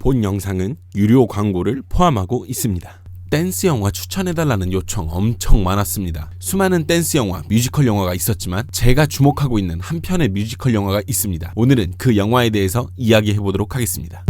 본 영상은 유료 광고를 포함하고 있습니다. 댄스 영화 추천해달라는 요청 엄청 많았습니다. 수많은 댄스 영화, 뮤지컬 영화가 있었지만 제가 주목하고 있는 한 편의 뮤지컬 영화가 있습니다. 오늘은 그 영화에 대해서 이야기해보도록 하겠습니다.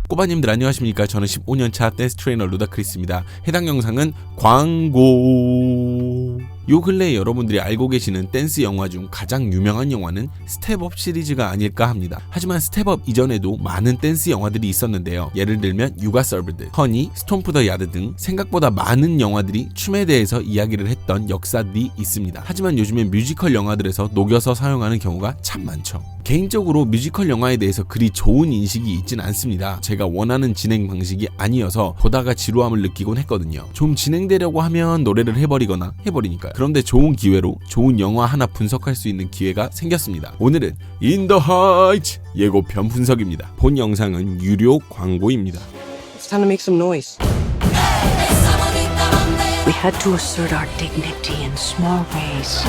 꼬바님들 안녕하십니까? 저는 15년차 댄스 트레이너 루다크리스입니다. 해당 영상은 광고. 요 근래에 여러분들이 알고 계시는 댄스 영화 중 가장 유명한 영화는 스텝업 시리즈가 아닐까 합니다. 하지만 스텝업 이전에도 많은 댄스 영화들이 있었는데요. 예를 들면 유가 서브드, 허니, 스톰 투 더 야드 등 생각보다 많은 영화들이 춤에 대해서 이야기를 했던 역사들이 있습니다. 하지만 요즘엔 뮤지컬 영화들에서 녹여서 사용하는 경우가 참 많죠. 개인적으로 뮤지컬 영화에 대해서 그리 좋은 인식이 있진 않습니다. 제가 원하는 진행 방식이 아니어서 보다가 지루함을 느끼곤 했거든요. 좀 진행되려고 하면 노래를 해버리니까요. 그런데 좋은 기회로 좋은 영화 하나 분석할 수 있는 기회가 생겼습니다. 오늘은 In the Heights 예고편 분석입니다. 본 영상은 유료 광고입니다. It's time to make some noise. We had to assert our dignity in small ways.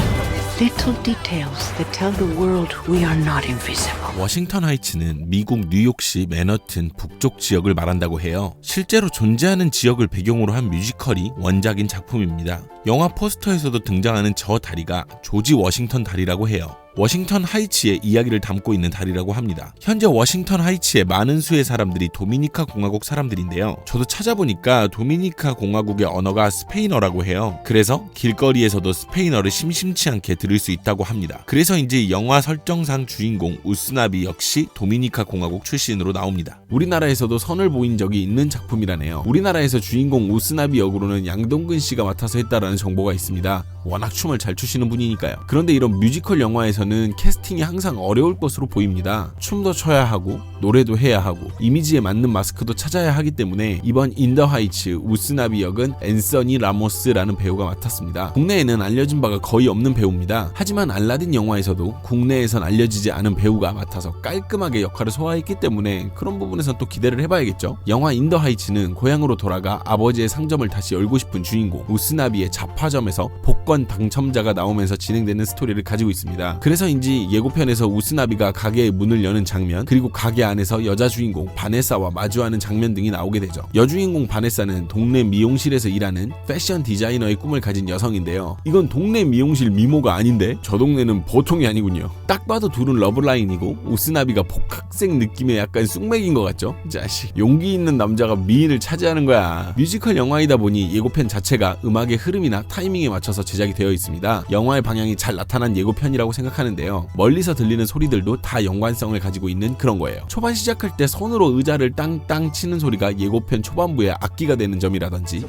Little details that tell the world we are not invisible. 워싱턴 하이츠는 미국 뉴욕시 맨허튼 북쪽 지역을 말한다고 해요. 실제로 존재하는 지역을 배경으로 한 뮤지컬이 원작인 작품입니다. 영화 포스터에서도 등장하는 저 다리가 조지 워싱턴 다리라고 해요. 워싱턴 하이츠의 이야기를 담고 있는 다리라고 합니다. 현재 워싱턴 하이츠의 많은 수의 사람들이 도미니카 공화국 사람들인데요. 저도 찾아보니까 도미니카 공화국의 언어가 스페인어라고 해요. 그래서 길거리에서도 스페인어를 심심치 않게 들을 수 있다고 합니다. 그래서인지 영화 설정상 주인공 우스나비 역시 도미니카 공화국 출신으로 나옵니다. 우리나라에서도 선을 보인 적이 있는 작품이라네요. 우리나라에서 주인공 우스나비 역으로는 양동근 씨가 맡아서 했다라는 정보가 있습니다. 워낙 춤을 잘 추시는 분이니까요. 그런데 이런 뮤지컬 영화에서는 캐스팅이 항상 어려울 것으로 보입니다. 춤도 춰야 하고 노래도 해야 하고 이미지에 맞는 마스크도 찾아야 하기 때문에 이번 인더 하이츠 우스나비 역은 앤서니 라모스라는 배우가 맡았습니다. 국내에는 알려진 바가 거의 없는 배우입니다. 하지만 알라딘 영화에서도 국내에선 알려지지 않은 배우가 맡아서 깔끔하게 역할을 소화했기 때문에 그런 부분에선 또 기대를 해봐야겠죠. 영화 인더 하이츠는 고향으로 돌아가 아버지의 상점을 다시 열고 싶은 주인공 우스나비의 잡화점에서 복권 당첨자가 나오면서 진행되는 스토리를 가지고 있습니다. 그래서인지 예고편에서 우스나비가 가게의 문을 여는 장면, 그리고 가게 안에서 여자 주인공 바네사와 마주하는 장면 등이 나오게 되죠. 여주인공 바네사는 동네 미용실에서 일하는 패션 디자이너의 꿈을 가진 여성인데요. 이건 동네 미용실 미모가 아닌데 저 동네는 보통이 아니군요. 딱 봐도 둘은 러브라인이고 우스나비가 복학생 느낌의 약간 쑥맥인 것 같죠? 자식, 용기 있는 남자가 미인을 차지하는 거야. 뮤지컬 영화이다 보니 예고편 자체가 음악의 흐름이나 타이밍에 맞춰서 제작이 되어 있습니다. 영화의 방향이 잘 나타난 예고편이라고 생각하는데요. 멀리서 들리는 소리들도 다 연관성을 가지고 있는 그런 거예요. 초반 시작할 때 손으로 의자를 땅땅 치는 소리가 예고편 초반부에 악기가 되는 점이라든지,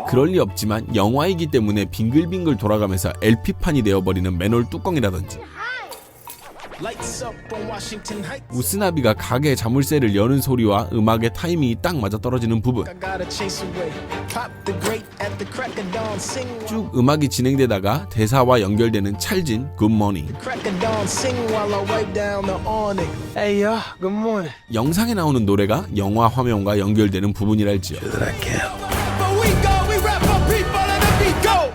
그럴 리 없지만 영화이기 때문에 빙글빙글 돌아가면서 LP판이 되어버리는 맨홀 뚜껑이라든지, 우스나비가 가게 자물쇠를 여는 소리와 음악의 타이밍이 딱 맞아떨어지는 부분, 쭉 음악이 진행되다가 대사와 연결되는 찰진 굿모닝, 영상에 나오는 노래가 영화 화면과 연결되는 부분이랄지요.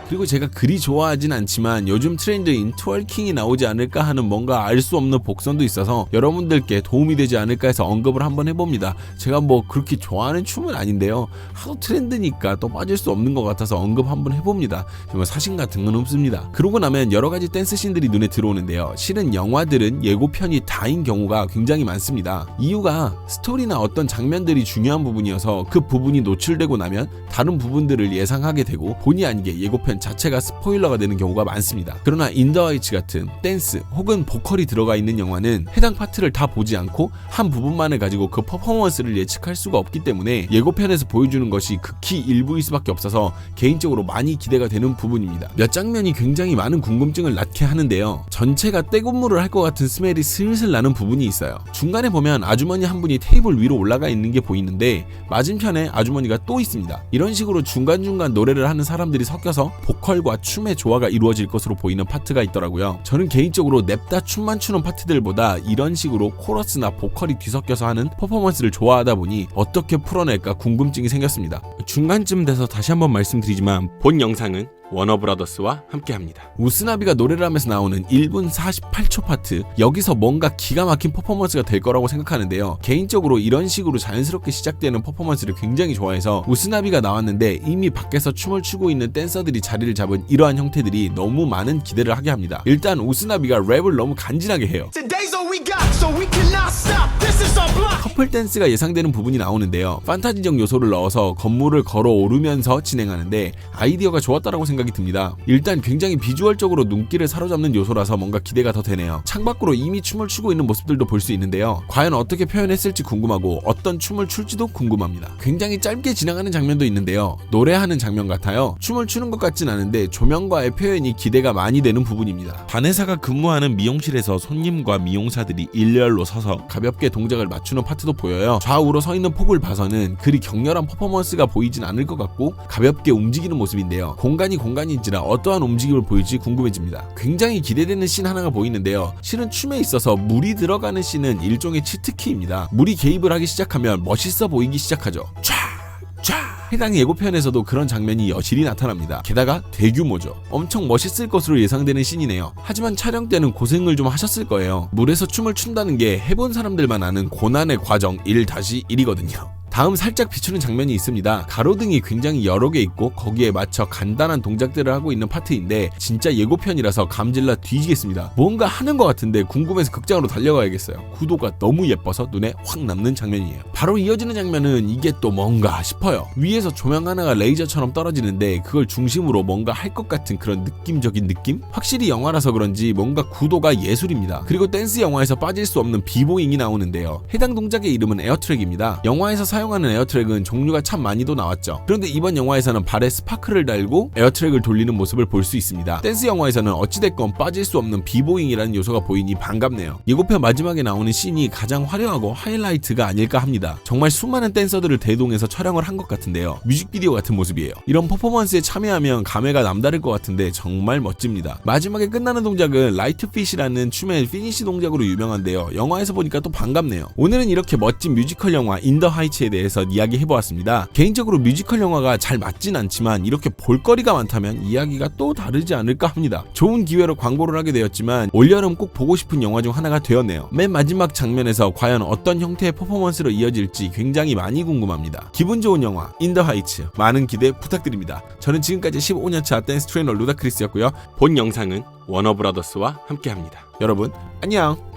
그리고 제가 그리 좋아하진 않지만 요즘 트렌드인 트월킹이 나오지 않을까 하는 뭔가 알 수 없는 복선도 있어서 여러분들께 도움이 되지 않을까 해서 언급을 한번 해봅니다. 제가 뭐 그렇게 좋아하는 춤은 아닌데요. 하도 트렌드니까 또 빠질 수 없는 것 같아서 언급 한번 해봅니다. 정말 사심 같은 건 없습니다. 그러고 나면 여러 가지 댄스 씬들이 눈에 들어오는데요. 실은 영화들은 예고편이 다인 경우가 굉장히 많습니다. 이유가 스토리나 어떤 장면들이 중요한 부분이어서 그 부분이 노출되고 나면 다른 부분들을 예상하게 되고 본의 아니게 예고편 자체가 스포일러가 되는 경우가 많습니다. 그러나 인더 하이츠 같은 댄스 혹은 보컬이 들어가 있는 영화는 해당 파트를 다 보지 않고 한 부분만을 가지고 그 퍼포먼스를 예측할 수가 없기 때문에 예고편에서 보여주는 것이 극히 일부일 수밖에 없어서 개인적으로 많이 기대가 되는 부분입니다. 몇 장면이 굉장히 많은 궁금증을 낳게 하는데요. 전체가 떼군무를 할 것 같은 스멜이 슬슬 나는 부분이 있어요. 중간에 보면 아주머니 한 분이 테이블 위로 올라가 있는 게 보이는데 맞은편에 아주머니가 또 있습니다. 이런 식으로 중간중간 노래를 하는 사람들이 섞여서 보컬과 춤의 조화가 이루어질 것으로 보이는 파트가 있더라고요. 저는 개인적으로 냅다 춤만 추는 파트들보다 이런 식으로 코러스나 보컬이 뒤섞여서 하는 퍼포먼스를 좋아하다 보니 어떻게 풀어낼까 궁금증이 생겼습니다. 중간쯤 돼서 다시 한번 말씀드리지만 본 영상은 워너브라더스와 함께합니다. 우스나비가 노래를 하면서 나오는 1분 48초 파트, 여기서 뭔가 기가 막힌 퍼포먼스가 될 거라고 생각하는데요. 개인적으로 이런 식으로 자연스럽게 시작되는 퍼포먼스를 굉장히 좋아해서 우스나비가 나왔는데 이미 밖에서 춤을 추고 있는 댄서들이 자리를 잡은 이러한 형태들이 너무 많은 기대를 하게 합니다. 일단 우스나비가 랩을 너무 간지나게 해요. 커플 댄스가 예상되는 부분이 나오는데요. 판타지적 요소를 넣어서 건물을 걸어 오르면서 진행하는데 아이디어가 좋았다라고 생각이 듭니다. 일단 굉장히 비주얼적으로 눈길을 사로잡는 요소라서 뭔가 기대가 더 되네요. 창밖으로 이미 춤을 추고 있는 모습들도 볼 수 있는데요. 과연 어떻게 표현했을지 궁금하고 어떤 춤을 출지도 궁금합니다. 굉장히 짧게 지나가는 장면도 있는데요. 노래하는 장면 같아요. 춤을 추는 것 같진 않은데 조명과의 표현이 기대가 많이 되는 부분입니다. 바네사가 근무하는 미용실에서 손님과 미용사들이 일렬로 서서 가볍게 동작을 맞추는 파트도 보여요. 좌우로 서 있는 폭을 봐서는 그리 격렬한 퍼포먼스가 보이진 않을 것 같고 가볍게 움직이는 모습인데요. 공간인지라 어떠한 움직임을 보일지 궁금해집니다. 굉장히 기대되는 씬 하나가 보이는데요. 실은 춤에 있어서 물이 들어가는 씬은 일종의 치트키입니다. 물이 개입을 하기 시작하면 멋있어 보이기 시작하죠. 해당 예고편에서도 그런 장면이 여실히 나타납니다. 게다가 대규모죠. 엄청 멋있을 것으로 예상되는 씬이네요. 하지만 촬영 때는 고생을 좀 하셨을 거예요. 물에서 춤을 춘다는 게 해본 사람들만 아는 고난의 과정 1-1이거든요. 다음 살짝 비추는 장면이 있습니다. 가로등이 굉장히 여러 개 있고 거기에 맞춰 간단한 동작들을 하고 있는 파트인데 진짜 예고편이라서 감질나 뒤지겠습니다. 뭔가 하는 것 같은데 궁금해서 극장으로 달려가야겠어요. 구도가 너무 예뻐서 눈에 확 남는 장면이에요. 바로 이어지는 장면은 이게 또 뭔가 싶어요. 위에서 조명 하나가 레이저처럼 떨어지는데 그걸 중심으로 뭔가 할 것 같은 그런 느낌적인 느낌? 확실히 영화라서 그런지 뭔가 구도가 예술입니다. 그리고 댄스 영화에서 빠질 수 없는 비보잉이 나오는데요. 해당 동작의 이름은 에어트랙입니다. 영화에서 사용하는 에어트랙은 종류가 참 많이도 나왔죠. 그런데 이번 영화에서는 발에 스파크를 달고 에어트랙을 돌리는 모습을 볼 수 있습니다. 댄스 영화에서는 어찌됐건 빠질 수 없는 비보잉이라는 요소가 보이니 반갑네요. 예고편 마지막에 나오는 씬이 가장 화려하고 하이라이트가 아닐까 합니다. 정말 수많은 댄서들을 대동해서 촬영을 한 것 같은데요. 뮤직비디오 같은 모습이에요. 이런 퍼포먼스에 참여하면 감회가 남다를 것 같은데 정말 멋집니다. 마지막에 끝나는 동작은 라이트핏이라는 춤의 피니시 동작으로 유명한데요. 영화에서 보니까 또 반갑네요. 오늘은 이렇게 멋진 뮤지컬 영화 인 더 하이츠에 대해서 이야기해보았습니다. 개인적으로 뮤지컬 영화가 잘 맞진 않지만 이렇게 볼거리가 많다면 이야기가 또 다르지 않을까 합니다. 좋은 기회로 광고를 하게 되었지만 올여름 꼭 보고 싶은 영화 중 하나가 되었네요. 맨 마지막 장면에서 과연 어떤 형태의 퍼포먼스로 이어질지 굉장히 많이 궁금합니다. 기분 좋은 영화 인 더 하이츠 많은 기대 부탁드립니다. 저는 지금까지 15년차 댄스 트레이너 루다크리스였고요. 본 영상은 워너브라더스와 함께합니다. 여러분 안녕.